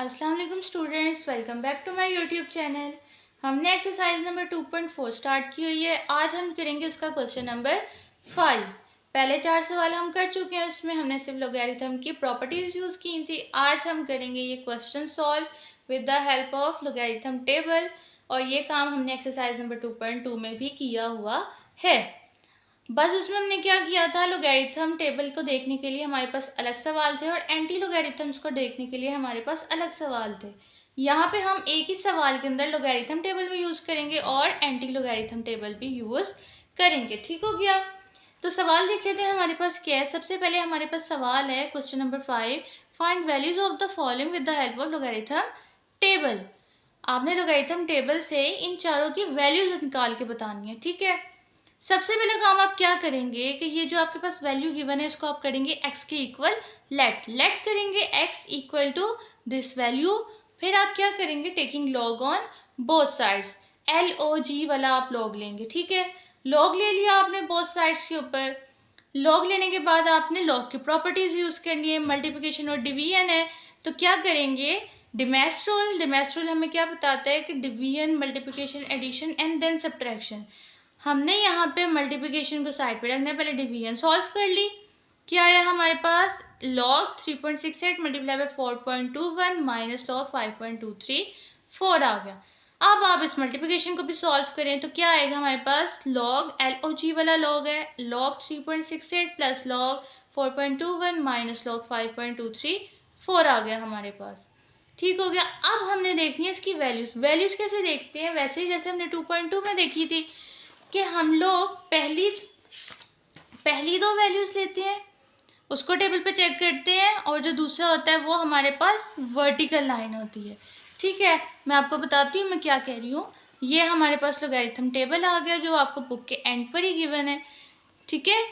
अस्सलाम वालेकुम students, welcome back to my YouTube channel. हमने एक्सरसाइज नंबर 2.4 स्टार्ट की हुई है। आज हम करेंगे उसका क्वेश्चन नंबर 5। पहले 4 सवाल हम कर चुके हैं, उसमें हमने सिर्फ लोगैरिथम की प्रॉपर्टीज़ यूज़ की थी। आज हम करेंगे ये question solve with the help of logarithm table, और ये काम हमने एक्सरसाइज नंबर 2.2 में भी किया हुआ है। बस उसमें हमने क्या किया था, लोगैरिथम टेबल को देखने के लिए हमारे पास अलग सवाल थे और एंटी लोगैरिथम्स को देखने के लिए हमारे पास अलग सवाल थे। यहाँ पे हम एक ही सवाल के अंदर लोगैरिथम टेबल भी यूज़ करेंगे और एंटी लोगैरिथम टेबल भी यूज़ करेंगे। ठीक हो गया। तो सवाल देख लेते हैं हमारे पास क्या है। सबसे पहले हमारे पास सवाल है question number 5, find values of the following with the help of logarithm table. आपने लोगैरिथम टेबल से इन चारों की वैल्यूज निकाल के बतानी है। ठीक है। सबसे पहले काम आप क्या करेंगे कि ये जो आपके पास वैल्यू गिवन है इसको आप करेंगे x के इक्वल लेट करेंगे x equal to this value. फिर आप क्या करेंगे, taking log on both sides, LOG वाला आप लॉग लेंगे। ठीक है, लॉग ले लिया आपने बोथ साइड्स के ऊपर। लॉग लेने के बाद आपने लॉग की प्रॉपर्टीज यूज़ करनी है। मल्टीप्लिकेशन और डिवीजन है तो क्या करेंगे, डिमेस्ट्रोल हमें क्या बताता है कि division, multiplication, addition and then subtraction. हमने यहाँ पे मल्टीप्लिकेशन को साइड पे रखना है, पहले डिवीजन सॉल्व कर ली। क्या आया हमारे पास, log 3.68 multiply by 4.21 minus log 5.234 आ गया। अब आप इस मल्टीप्लिकेशन को भी सॉल्व करें तो क्या आएगा हमारे पास, लॉग LOG वाला लॉग है, log 3.68 plus log 4.21 minus log 5.234 आ गया हमारे पास। ठीक हो गया। अब हमने देखनी है इसकी वैल्यूज़ कैसे देखते हैं, वैसे ही जैसे हमने 2.2 में देखी थी कि हम लोग पहली दो वैल्यूज़ लेते हैं, उसको टेबल पे चेक करते हैं, और जो दूसरा होता है वो हमारे पास वर्टिकल लाइन होती है। ठीक है, मैं आपको बताती हूँ मैं क्या कह रही हूँ। ये हमारे पास लोगैरिथम टेबल आ गया जो आपको बुक के एंड पर ही गिवन है। ठीक है,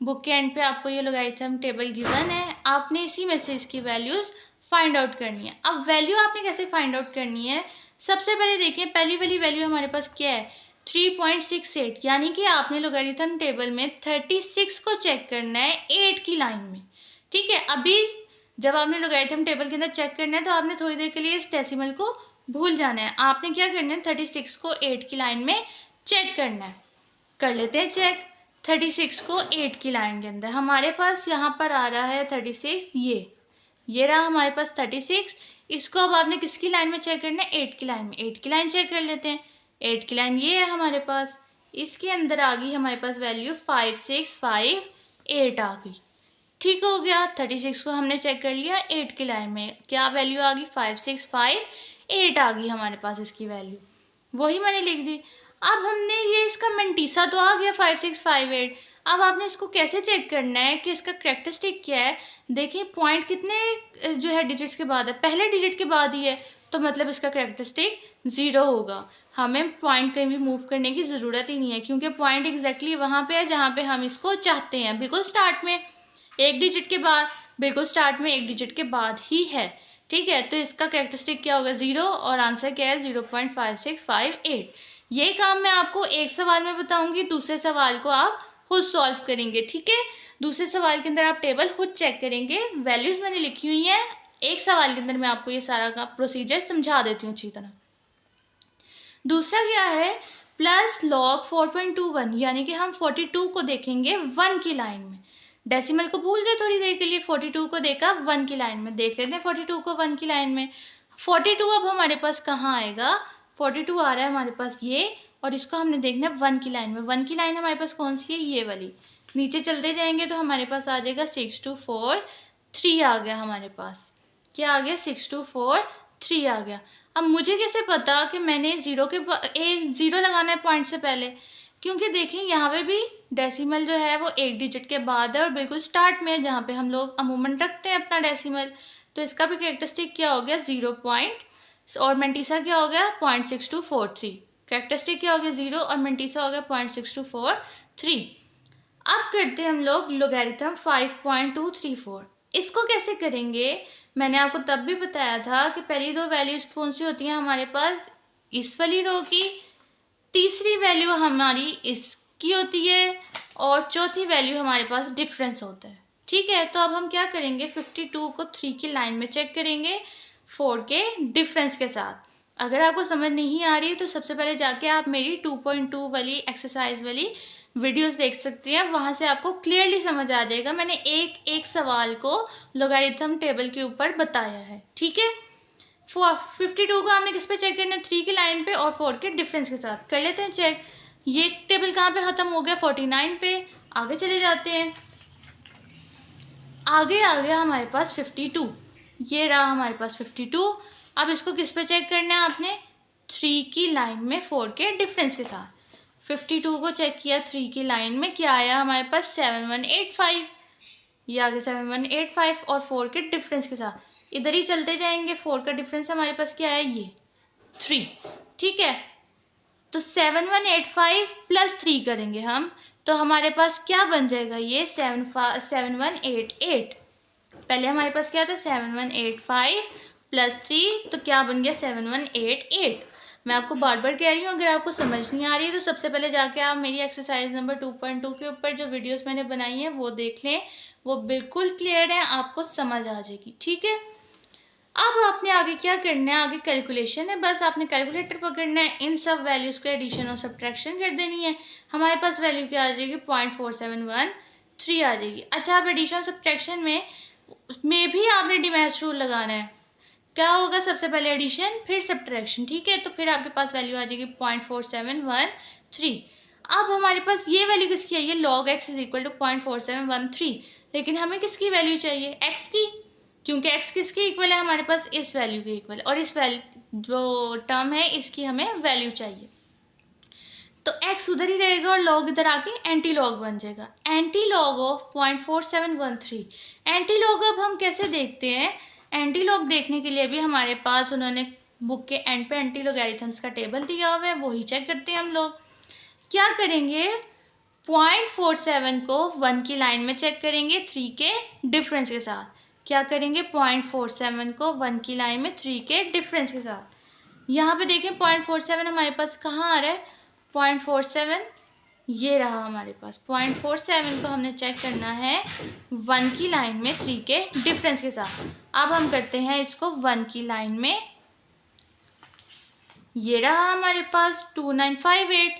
बुक के एंड पे आपको ये लोगैरिथम टेबल गिवन है, आपने इसी में से इसकी वैल्यूज़ फाइंड आउट करनी है। अब वैल्यू आपने कैसे फाइंड आउट करनी है, सबसे पहले देखिए पहली वाली वैल्यू हमारे पास क्या है, 3.68, यानी कि आपने लोगैरिथम टेबल में 36 को चेक करना है 8 की लाइन में। ठीक है, अभी जब आपने लोगैरिथम टेबल के अंदर चेक करना है तो आपने थोड़ी देर के लिए इस डेसिमल को भूल जाना है। आपने क्या करना है, 36 को 8 की लाइन में चेक करना है। कर लेते हैं चेक। 36 को 8 की लाइन के अंदर हमारे पास यहाँ पर आ रहा है 36, ये रहा हमारे पास 36। इसको अब आपने किसकी लाइन में चेक करना है, 8 की लाइन में। 8 की लाइन चेक कर लेते हैं। 8 की लाइन ये है हमारे पास, इसके अंदर आ गई हमारे पास वैल्यू 5658 आ गई। ठीक हो गया, 36 को हमने चेक कर लिया 8 की लाइन में, क्या वैल्यू आ गई, 5658 आ गई हमारे पास इसकी वैल्यू, वही मैंने लिख दी। अब हमने ये इसका मेंटीसा तो आ गया 5658। अब आपने इसको कैसे चेक करना है कि इसका करेक्टरिस्टिक क्या है। देखिए पॉइंट कितने जो है डिजिट्स के बाद है, पहले डिजिट के बाद ही है, तो मतलब इसका करेक्टरिस्टिक 0 होगा। हमें पॉइंट कहीं भी मूव करने की ज़रूरत ही नहीं है क्योंकि पॉइंट एग्जैक्टली वहाँ पे है जहाँ पे हम इसको चाहते हैं, बिल्कुल स्टार्ट में एक डिजिट के बाद, बिल्कुल स्टार्ट में एक डिजिट के बाद ही है। ठीक है, तो इसका करेक्टरिस्टिक क्या होगा, 0, और आंसर क्या है 0.5658। ये काम मैं आपको एक सवाल में बताऊंगी, दूसरे सवाल को आप खुद सॉल्व करेंगे। ठीक है, दूसरे सवाल के अंदर आप टेबल खुद चेक करेंगे, वैल्यूज़ मैंने लिखी हुई हैं, एक सवाल के अंदर मैं आपको ये सारा का प्रोसीजर समझा देती हूँ अच्छी तरह। दूसरा क्या है, प्लस लॉग 4.21, यानी कि हम 42 को देखेंगे 1 की लाइन में। डेसिमल को भूल गए थोड़ी देर के लिए, 42 को देखा 1 की लाइन में, देख लेते हैं 42 को 1 की लाइन में। 42 अब हमारे पास कहाँ आएगा, 42 आ रहा है हमारे पास ये, और इसको हमने देखना है 1 की लाइन में। 1 की लाइन हमारे पास कौन सी है, ये वाली। नीचे चलते जाएंगे तो हमारे पास आ जाएगा 6243 आ गया हमारे पास। क्या आ गया, 6243 आ गया। अब मुझे कैसे पता कि मैंने एक ज़ीरो लगाना है पॉइंट से पहले, क्योंकि देखें यहाँ पे भी डेसिमल जो है वो एक डिजिट के बाद है और बिल्कुल स्टार्ट में है जहाँ पे हम लोग अमूमन रखते हैं अपना डेसिमल। तो इसका भी कैरेक्टरिस्टिक क्या हो गया, 0 पॉइंट, और मेंटीसा क्या हो गया 0.6243। कैरेक्टरिस्टिक क्या हो गया 0 और मेंटीसा हो गया 0.6243। अब करते हैं हम लोग लोगैरिथम 5.234। इसको कैसे करेंगे, मैंने आपको तब भी बताया था कि पहली दो वैल्यूज़ कौन सी होती हैं हमारे पास, इस वाली रो की, तीसरी वैल्यू हमारी इसकी होती है, और चौथी वैल्यू हमारे पास डिफरेंस होता है। ठीक है, तो अब हम क्या करेंगे, 52 को 3 की लाइन में चेक करेंगे, 4 के डिफरेंस के साथ। अगर आपको समझ नहीं आ रही तो सबसे पहले जाके आप मेरी 2.2 वाली एक्सरसाइज वाली वीडियोस देख सकते हैं, वहाँ से आपको क्लियरली समझ आ जाएगा। मैंने एक एक सवाल को लॉगरिथम टेबल के ऊपर बताया है, ठीक है। 52 को हमने किस पे चेक करना है, 3 की लाइन पे और 4 के डिफरेंस के साथ। कर लेते हैं चेक। ये टेबल कहाँ पे ख़त्म हो गया, 49 पे। आगे चले जाते हैं। आगे आ गया हमारे पास 52, ये रहा हमारे पास 52। अब इसको किस पे चेक करना है आपने, 3 की लाइन में 4 के डिफरेंस के साथ। 52 को चेक किया 3 की लाइन में, क्या आया हमारे पास 7185, ये आगे 7185 और 4 के डिफरेंस के साथ। इधर ही चलते जाएंगे। 4 का डिफरेंस हमारे पास क्या है, ये 3, ठीक है। तो 7185 प्लस 3 करेंगे हम, तो हमारे पास क्या बन जाएगा, ये 7188। पहले हमारे पास क्या था 7185 प्लस 3, तो क्या बन गया 7188। मैं आपको बार बार कह रही हूँ, अगर आपको समझ नहीं आ रही है तो सबसे पहले जाके आप मेरी एक्सरसाइज नंबर 2.2 के ऊपर जो वीडियोस मैंने बनाई हैं वो देख लें, वो बिल्कुल क्लियर है, आपको समझ आ जाएगी, ठीक है। अब आपने आगे क्या करना है, आगे कैलकुलेशन है। बस आपने कैलकुलेटर पकड़ना है, इन सब वैल्यूज़ को एडिशन और सब्ट्रैक्शन कर देनी है। हमारे पास वैल्यू क्या आ जाएगी, 0.4713 आ जाएगी। अच्छा, अब एडिशन सब्ट्रैक्शन में भी आपने डिमैश रूल लगाना है। क्या होगा, सबसे पहले एडिशन फिर सब्ट्रैक्शन, ठीक है। तो फिर आपके पास वैल्यू आ जाएगी 0.4713। अब हमारे पास ये वैल्यू किसकी आई है, log x is equal to 0.4713, लेकिन हमें किसकी वैल्यू चाहिए, x की, क्योंकि x किसके इक्वल है हमारे पास, इस वैल्यू के इक्वल, और इस वैल्यू जो टर्म है इसकी हमें वैल्यू चाहिए। तो x उधर ही रहेगा और log इधर आके एंटी लॉग बन जाएगा। Anti log of 0.4713। Anti log अब हम कैसे देखते हैं, एंटी लॉग देखने के लिए भी हमारे पास उन्होंने बुक के एंड पे एंटी लॉगरिथम्स का टेबल दिया हुआ है, वही चेक करते हैं हम लोग। क्या करेंगे, 0.47 को 1 की लाइन में चेक करेंगे 3 के डिफरेंस के साथ। क्या करेंगे, 0.47 को 1 की लाइन में 3 के डिफरेंस के साथ। यहाँ पे देखें 0.47 हमारे पास कहाँ आ रहा है, 0.47 ये रहा हमारे पास। 0.47 को हमने चेक करना है 1 की लाइन में 3 के डिफरेंस के साथ। अब हम करते हैं इसको 1 की लाइन में, ये रहा हमारे पास 2958,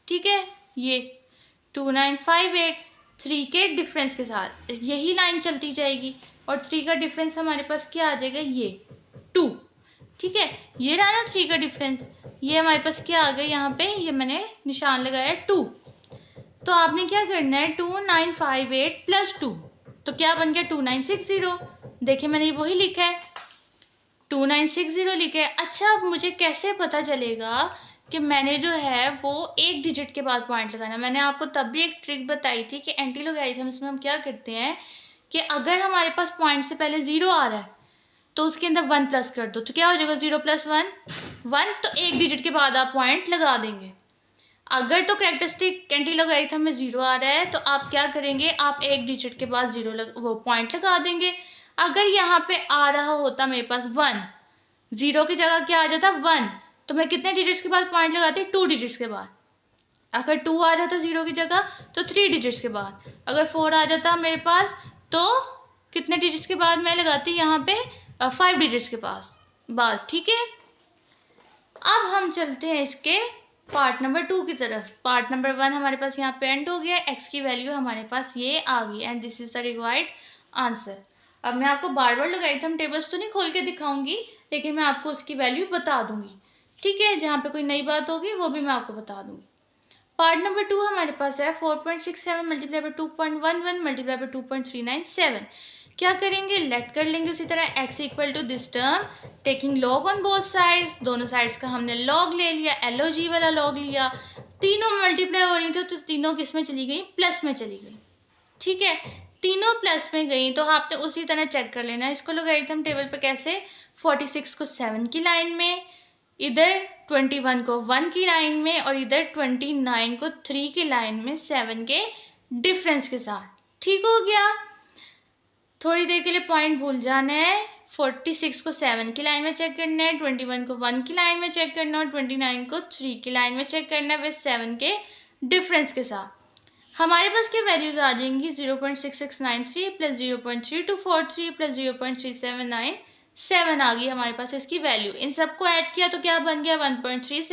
ठीक है। ये 2958 3 के डिफरेंस के साथ यही लाइन चलती जाएगी, और 3 का डिफरेंस हमारे पास क्या आ जाएगा, ये 2, ठीक है। ये रहा ना 3 का डिफरेंस, ये हमारे पास क्या आ गया, यहाँ पे ये मैंने निशान लगाया 2। तो आपने क्या करना है, 2958 प्लस 2, तो क्या बन गया 2960। देखिए मैंने वही लिखा है, 2960 लिखा है। अच्छा, अब मुझे कैसे पता चलेगा कि मैंने जो है वो एक डिजिट के बाद पॉइंट लगाना। मैंने आपको तब भी एक ट्रिक बताई थी कि एंटी लॉगरिथम्स में हम क्या करते हैं कि अगर हमारे पास पॉइंट से पहले 0 आ रहा है तो उसके अंदर 1 प्लस कर दो, तो क्या हो जाएगा 0 + 1 1, तो एक डिजिट के बाद आप पॉइंट लगा देंगे। अगर तो कैरेक्टरिस्टिक एंटी लॉगरिथम में 0 आ रहा है तो आप क्या करेंगे, आप एक डिजिट के बाद वो पॉइंट लगा देंगे। अगर यहाँ पे आ रहा होता मेरे पास 1, 0 की जगह क्या आ जाता 1, तो मैं कितने डिजिट्स के बाद पॉइंट लगाती, 2 डिजिट्स के बाद। अगर 2 आ जाता 0 की जगह तो 3 डिजिट्स के बाद। अगर 4 आ जाता मेरे पास तो कितने डिजिट्स के बाद मैं लगाती यहाँ पे, 5 डिजिट्स के बाद, ठीक है। अब हम चलते हैं इसके पार्ट नंबर 2 की तरफ। पार्ट नंबर 1 हमारे पास यहाँ पे एंड हो गया, एक्स की वैल्यू हमारे पास ये आ गई, and this is the required answer. अब मैं आपको बार बार लॉगरिथम टेबल्स तो नहीं खोल के दिखाऊंगी, लेकिन मैं आपको उसकी वैल्यू बता दूंगी, ठीक है। जहाँ पे कोई नई बात होगी वो भी मैं आपको बता दूंगी। पार्ट नंबर 2 हमारे पास है 4.67 मल्टीप्लाई बाई 2.11 मल्टीप्लाई बाई 2.397। क्या करेंगे, लेट कर लेंगे उसी तरह, x equal to this term taking log on both sides. दोनों साइड्स का हमने लॉग ले लिया, LOG वाला लॉग लिया। तीनों मल्टीप्लाई हो रही थी तो तीनों किस में चली गई, प्लस में चली गई, ठीक है। तीनों प्लस में गई तो आपने उसी तरह चेक कर लेना इसको लॉगरिथम टेबल पे कैसे, 46 को 7 की लाइन में, इधर 21 को 1 की लाइन में, और इधर 29 को 3 की लाइन में 7 के डिफरेंस के साथ, ठीक हो गया। थोड़ी देर के लिए पॉइंट भूल जाना है। 46 को 7 की लाइन में चेक करना है, 21 को 1 की लाइन में चेक करना है, और 29 को 3 की लाइन में चेक करना है विद 7 के डिफरेंस के साथ। हमारे पास क्या वैल्यूज आ जाएंगी, 0.6693 प्लस 0.3243 प्लस 0.3797 7 आ गई हमारे पास इसकी वैल्यू। इन सबको ऐड किया तो क्या बन गया 1.3।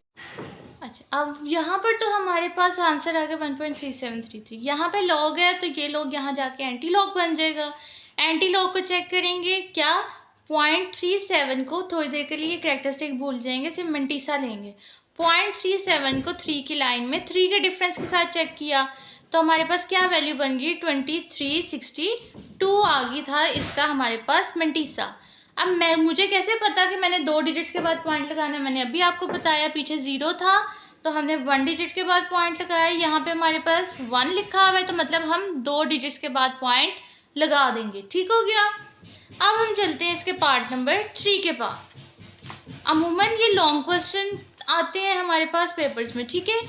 अच्छा, अब यहाँ पर तो हमारे पास आंसर आ गया 1.3733। यहाँ पे लॉग है तो ये लॉग यहाँ जाके एंटी लॉग बन जाएगा। एंटी लॉग को चेक करेंगे, क्या 0.37 को थोड़ी देर के लिए कैरेक्टरिस्टिक भूल जाएंगे, सिर्फ मंटीसा लेंगे। 0.37 को 3 की लाइन में 3 के डिफरेंस के साथ चेक किया तो हमारे पास क्या वैल्यू बन गई 2362 आ गई था इसका हमारे पास मंटीसा। अब मुझे कैसे पता कि मैंने 2 डिजिट्स के बाद पॉइंट लगाना है? मैंने अभी आपको बताया, पीछे 0 था तो हमने 1 डिजिट के बाद पॉइंट लगाया। यहाँ पे हमारे पास 1 लिखा हुआ है तो मतलब हम 2 डिजिट्स के बाद पॉइंट लगा देंगे। ठीक हो गया। अब हम चलते हैं इसके पार्ट नंबर 3 के पास। अमूमन ये लॉन्ग क्वेश्चन आते हैं हमारे पास पेपर्स में, ठीक है।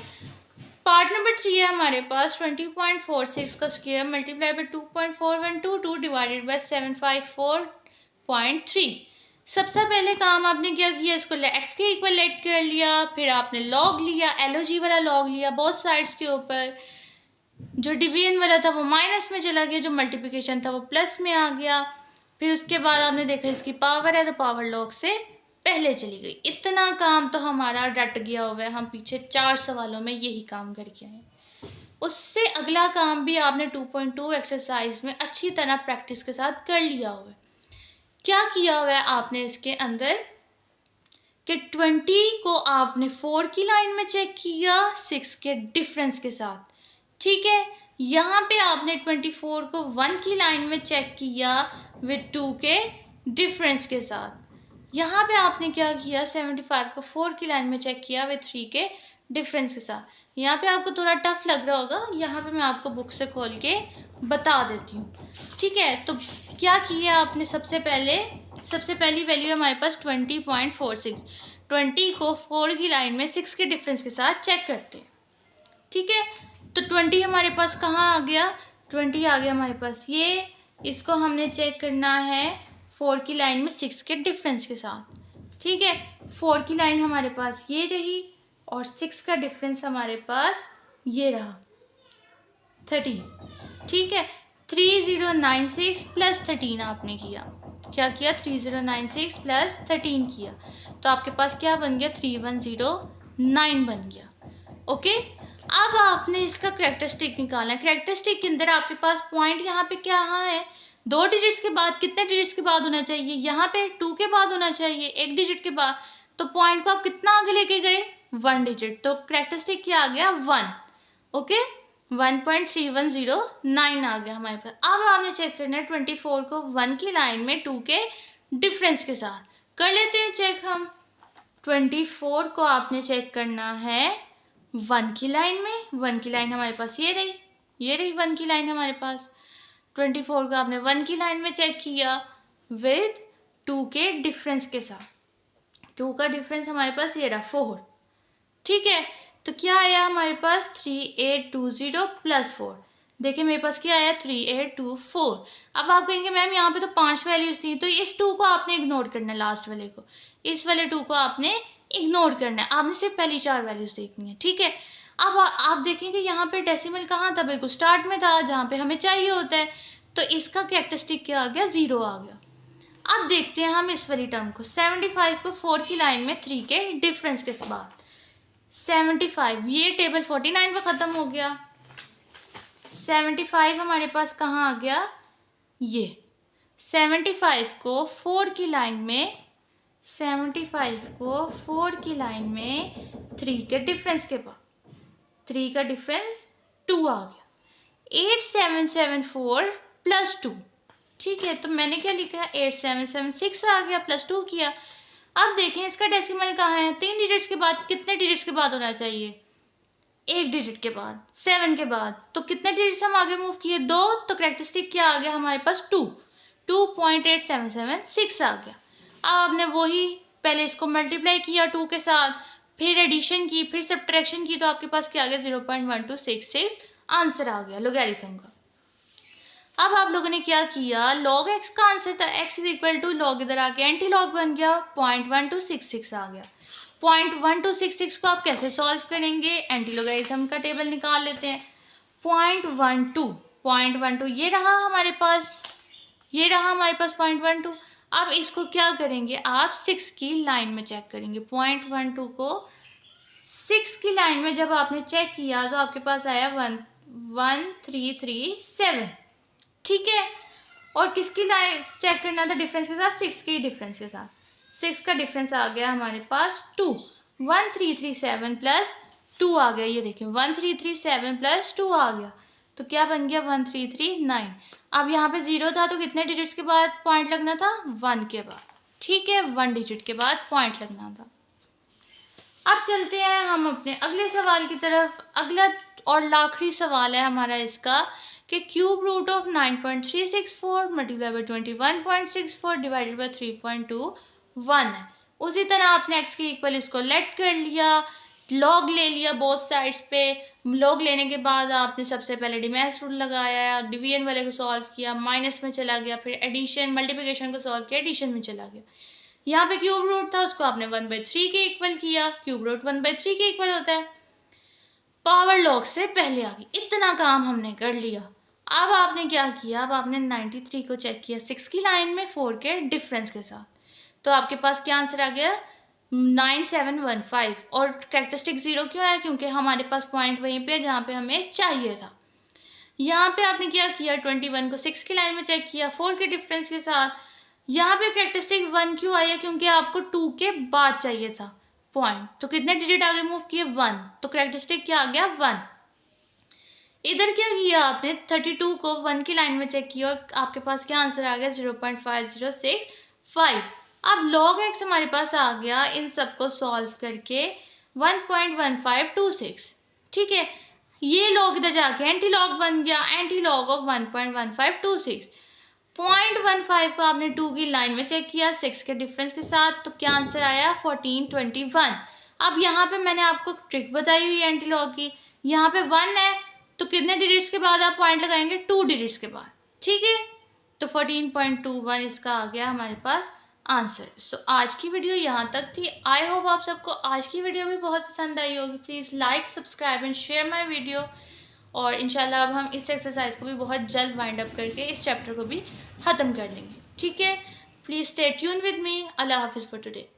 पार्ट नंबर 3 है हमारे पास 20.46 का square multiply by 2.4122 divided by 754.3। सबसे पहले काम आपने क्या किया, इसको एक्स के इक्वल लेट कर लिया, फिर आपने लॉग लिया, एलओजी वाला लॉग लिया बोथ साइड्स के ऊपर। जो डिवीजन वाला था वो माइनस में चला गया, जो मल्टीप्लिकेशन था वो प्लस में आ गया। फिर उसके बाद आपने देखा इसकी पावर है तो पावर लॉग से पहले चली गई। इतना काम तो हमारा रट गया हुआ है, हम पीछे 4 सवालों में यही काम करके आए। उससे अगला काम भी आपने 2.2 एक्सरसाइज में अच्छी तरह प्रैक्टिस के साथ कर लिया हुआ है। क्या किया हुआ है आपने इसके अंदर कि 20 को आपने 4 की लाइन में चेक किया 6 के डिफरेंस के साथ, ठीक है। यहाँ पे आपने 24 को 1 की लाइन में चेक किया विद 2 के डिफरेंस के साथ। यहाँ पे आपने क्या किया 75 को 4 की लाइन में चेक किया विद 3 के डिफरेंस के साथ। यहाँ पे आपको थोड़ा टफ लग रहा होगा, यहाँ पे मैं आपको बुक से खोल के बता देती हूँ, ठीक है। तो क्या किया आपने, सबसे पहली वैल्यू हमारे पास 20.46। 20 को 4 की लाइन में 6 के डिफरेंस के साथ चेक करते हैं, ठीक है। तो 20 हमारे पास कहाँ आ गया, 20 आ गया हमारे पास ये। इसको हमने चेक करना है 4 की लाइन में 6 के डिफरेंस के साथ, ठीक है। 4 की लाइन हमारे पास ये रही और 6 का डिफरेंस हमारे पास ये रहा 13, ठीक है। 3096 प्लस 13 आपने किया, क्या किया 3096 प्लस 13 किया तो आपके पास क्या बन गया 3109 बन गया, ओके। अब आपने इसका कैरेक्टरिस्टिक निकालना है। कैरेक्टरिस्टिक के अंदर आपके पास पॉइंट यहाँ पे क्या है 2 डिजिट्स के बाद, कितने डिजिट्स के बाद होना चाहिए, यहाँ पे 2 के बाद होना चाहिए, 1 डिजिट के बाद। तो पॉइंट को आप कितना आगे लेके गए 1 डिजिट, तो कैरेक्टरिस्टिक क्या आ गया 1, ओके। 1.3109 आ गया हमारे पास। अब आपने चेक करना है 24 को 1 की लाइन में 2 के डिफरेंस के साथ। कर लेते हैं चेक हम। 24 को आपने चेक करना है 1 की लाइन में, 1 की लाइन हमारे पास ये रही 1 की लाइन हमारे पास। 24 को आपने 1 की लाइन में चेक किया विद 2 के डिफरेंस के साथ। 2 का डिफरेंस हमारे पास ये रहा 4, ठीक है। तो क्या आया हमारे पास 3820 प्लस 4। देखिए मेरे पास क्या आया 3824। अब आप कहेंगे मैम यहाँ पे तो 5 वैल्यूज थी, तो इस 2 को आपने इग्नोर करना है, लास्ट वाले को, इस वाले 2 को आपने इग्नोर करना है। आपने सिर्फ पहली 4 वैल्यूज देखनी है, ठीक है। अब आप देखेंगे यहाँ पे डेसिमल कहाँ था, बिल्कुल स्टार्ट में था जहाँ पे हमें चाहिए होता है। तो इसका कैरेक्टरिस्टिक क्या आ गया 0 आ गया। अब देखते हैं हम इस वाली टर्म को, 75 को 4 की लाइन में 3 के डिफरेंस के बाद। 75 ये टेबल 49 पे ख़त्म हो गया। 75 हमारे पास कहाँ आ गया, ये 75 को 4 की लाइन में, 75 को 4 की लाइन में 3 के डिफरेंस के बाद, 3 का डिफरेंस 2 आ गया। 8774 प्लस 2, ठीक है। तो मैंने क्या लिखा है 8776 आ गया, प्लस 2 किया। अब देखें इसका डेसिमल कहाँ है, 3 डिजिट्स के बाद, कितने डिजिट्स के बाद होना चाहिए 1 डिजिट के बाद, 7 के बाद। तो कितने डिजिट्स हम आगे मूव किए 2, तो कैरेक्टरिस्टिक क्या आ गया हमारे पास 2, 2.8776 आ गया। अब आपने वही पहले इसको मल्टीप्लाई किया 2 के साथ, फिर एडिशन की, फिर सब्ट्रैक्शन की, तो आपके पास क्या आ गया 0.1266 आंसर आ गया लोगैरिथम का। अब आप लोगों ने क्या किया, लॉग एक्स का आंसर था x is equal to log, इधर आके एंटी लॉग बन गया 0.1266 आ गया। 0.1266 को आप कैसे सॉल्व करेंगे, एंटी लॉगरिथम का टेबल निकाल लेते हैं। 0.12 ये रहा हमारे पास, 0.12। अब इसको क्या करेंगे आप 6 की लाइन में चेक करेंगे। 0.12 को 6 की लाइन में जब आपने चेक किया तो आपके पास आया 1337। ठीक है, और किसकी लाइन चेक करना था डिफरेंस के साथ? 6 की डिफरेंस के साथ। 6 का डिफरेंस आ गया हमारे पास 2। 1337 प्लस 2 आ गया, ये देखिए 1337 प्लस 2 आ गया, तो क्या बन गया? 1339। अब यहाँ पे 0 था तो कितने डिजिट्स के बाद पॉइंट लगना था? 1 के बाद। ठीक है, 1 डिजिट के बाद पॉइंट लगना था। अब चलते हैं हम अपने अगले सवाल की तरफ। अगला और आखिरी सवाल है हमारा इसका कि cube root of 9.364 multiply by 21.64 divided by 3.21 है। उसी तरह आपने x के इक्वल इसको लेट कर लिया, लॉग ले लिया बोथ साइड्स पे। लॉग लेने के बाद आपने सबसे पहले डिमेंस रूल लगाया, डिवीजन वाले को सॉल्व किया, माइनस में चला गया, फिर एडिशन मल्टीप्लिकेशन को सॉल्व किया, एडिशन में चला गया। यहाँ पे क्यूब रूट था, उसको आपने 1/3 के इक्वल किया। क्यूब रूट 1/3 के इक्वल होता है। पावर लॉग से पहले आ गई। इतना काम हमने कर लिया। अब आपने क्या किया? अब आपने 93 को चेक किया 6 की लाइन में 4 के डिफरेंस के साथ, तो आपके पास क्या आंसर आ गया? 9715। और कैरेक्टरिस्टिक 0 क्यों है? क्योंकि हमारे पास पॉइंट वहीं पे जहाँ पे हमें चाहिए था। यहाँ पे आपने क्या किया? 21 को 6 की लाइन में चेक किया 4 के डिफरेंस के साथ। यहाँ पे कैरेक्टरिस्टिक 1 क्यों आया? क्योंकि आपको 2 के बाद चाहिए था पॉइंट, तो कितने डिजिट आगे मूव किए? 1, तो कैरेक्टरिस्टिक क्या आ गया? 1। इधर क्या किया आपने? 32 को 1 की लाइन में चेक किया और आपके पास क्या आंसर आ गया? 0.5065। अब log x हमारे पास आ गया इन सबको सॉल्व करके 1.1526। ठीक है, ये log इधर जाके एंटी लॉग बन गया, एंटी लॉग ऑफ 1.1526। 0.15 को आपने 2 की लाइन में चेक किया 6 के डिफरेंस के साथ, तो क्या आंसर आया? 1421। अब यहाँ पे मैंने आपको ट्रिक बताई हुई है एंटी लॉग की। यहाँ पे 1 है तो कितने डिजिट्स के बाद आप पॉइंट लगाएंगे? 2 डिजिट्स के बाद। ठीक है, तो 14.21 इसका आ गया हमारे पास आंसर। सो आज की वीडियो यहाँ तक थी। आई होप आप सबको आज की वीडियो भी बहुत पसंद आई होगी। Please like, subscribe and share my video. और इंशाल्लाह अब हम इस एक्सरसाइज को भी बहुत जल्द वाइंड अप करके इस चैप्टर को भी ख़त्म कर लेंगे। ठीक है, please stay tune with me. अल्लाह हाफिज़ फॉर टुडे।